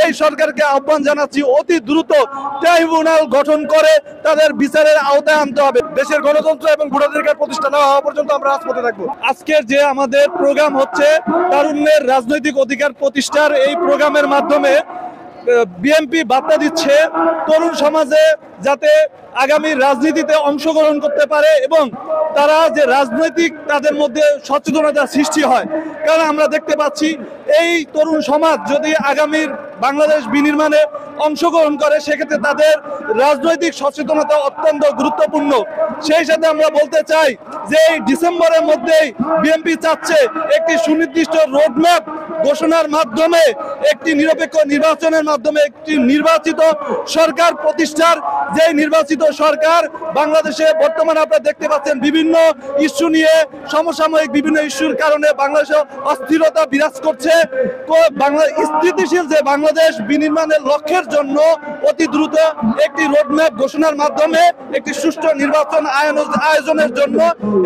এই সরকারকে আহ্বান জানাচ্ছি অতি দ্রুত ট্রাইব্যুনাল গঠন করে তাদের বিচারের আওতায় আনতে হবে। দেশের গণতন্ত্র এবং ভোটাধিকার প্রতিষ্ঠা না হওয়া পর্যন্ত আমরা রাজপথে থাকবো। আজকের যে আমাদের প্রোগ্রাম হচ্ছে তারুণ্যের রাজনৈতিক অধিকার প্রতিষ্ঠার, এই প্রোগ্রামের মাধ্যমে বিএনপি বার্তা দিচ্ছে তরুণ সমাজে যাতে আগামী রাজনীতিতে অংশগ্রহণ করতে পারে এবং তারা যে রাজনৈতিক তাদের মধ্যে সচেতনতা সৃষ্টি হয়। কারণ আমরা দেখতে পাচ্ছি এই তরুণ সমাজ যদি আগামীর বাংলাদেশ বিনির্মাণে অংশগ্রহণ করে সেক্ষেত্রে তাদের রাজনৈতিক সচেতনতা অত্যন্ত গুরুত্বপূর্ণ। সেই সাথে আমরা বলতে চাই যে এই ডিসেম্বরের মধ্যেই বিএনপি চাচ্ছে একটি সুনির্দিষ্ট রোডম্যাপ ঘোষণার মাধ্যমে একটি নিরপেক্ষ নির্বাচনের মাধ্যমে একটি নির্বাচিত সরকার প্রতিষ্ঠার। যে নির্বাচিত সরকার বাংলাদেশে বর্তমানে আপনারা দেখতে পাচ্ছেন বিভিন্ন ইস্যু নিয়ে সমসাময়িক বিভিন্ন ইস্যুর কারণে বাংলাদেশে অস্থিরতা বিরাজ করছে। স্থিতিশীল যে বাংলাদেশ বিনির্মাণের লক্ষ্যের জন্য অতি দ্রুত একটি রোডম্যাপ ঘোষণার মাধ্যমে একটি সুষ্ঠু নির্বাচন আয়োজনের জন্য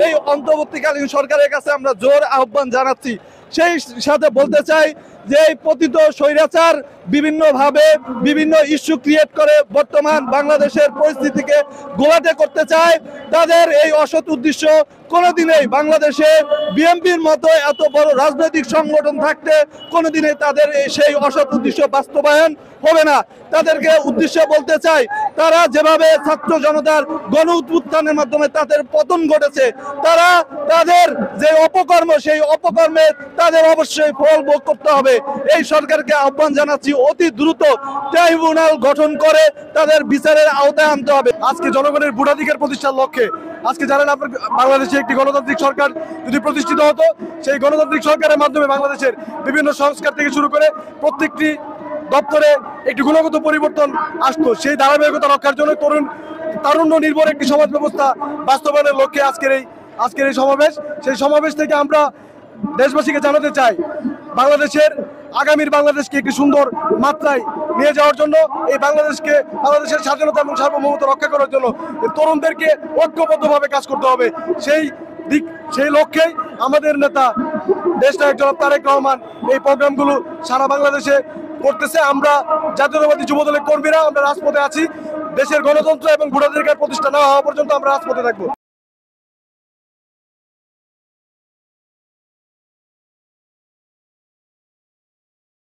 এই অন্তর্বর্তীকালীন সরকারের কাছে আমরা জোর আহ্বান জানাচ্ছি। সেই সাথে বলতে চাই যে এই পতিত স্বৈরাচার বিভিন্নভাবে বিভিন্ন ইস্যু ক্রিয়েট করে বর্তমান বাংলাদেশের পরিস্থিতিকে ঘোলাটে করতে চায়। তাদের এই অসৎ উদ্দেশ্য কোনোদিনেই বাংলাদেশে বিএনপির মতো এত বড় রাজনৈতিক সংগঠন থাকতে কোনোদিনই তাদের সেই অসৎ উদ্দেশ্য বাস্তবায়ন হবে না। তাদেরকে উদ্দেশ্য বলতে চাই, তারা যেভাবে ছাত্র জনতার গণ উত্থানের মাধ্যমে তাদের পতন ঘটেছে, তারা তাদের যে অপকর্ম সেই অপকর্মে তাদের অবশ্যই ফল ভোগ করতে হবে। এই সরকারকে আহ্বান জানাচ্ছি অতি দ্রুত ট্রাইব্যুনাল গঠন করে তাদের বিচারের আওতায় আনতে হবে। আজকে জনগণের ভোটাধিকার প্রতিষ্ঠার লক্ষ্যে আজকে জানেন আপনার বাংলাদেশে একটি গণতান্ত্রিক সরকার যদি প্রতিষ্ঠিত হতো, সেই গণতান্ত্রিক সরকারের মাধ্যমে বাংলাদেশের বিভিন্ন সংস্কার থেকে শুরু করে প্রত্যেকটি দপ্তরে একটি গুণগত পরিবর্তন আসতো। সেই ধারাবাহিকতা রক্ষার জন্য তারুণ্য নির্ভর একটি সমাজ ব্যবস্থা বাস্তবায়নের লক্ষ্যে আজকের এই সমাবেশ। সেই সমাবেশ থেকে আমরা দেশবাসীকে জানাতে চাই বাংলাদেশের আগামীর বাংলাদেশকে একটি সুন্দর মাত্রায় নিয়ে যাওয়ার জন্য বাংলাদেশের স্বাধীনতা এবং সার্বভৌমত্ব রক্ষা করার জন্য তরুণদেরকে ঐক্যবদ্ধভাবে কাজ করতে হবে। সেই লক্ষ্যেই আমাদের নেতা দেশনায়ক জনাব তারেক রহমান এই প্রোগ্রামগুলো সারা বাংলাদেশে করতেছে। আমরা জাতীয়তাবাদী যুবদলের কর্মীরা আমরা রাজপথে আছি। দেশের গণতন্ত্র এবং ভোটাধিকার প্রতিষ্ঠা না হওয়া পর্যন্ত আমরা রাজপথে থাকবো।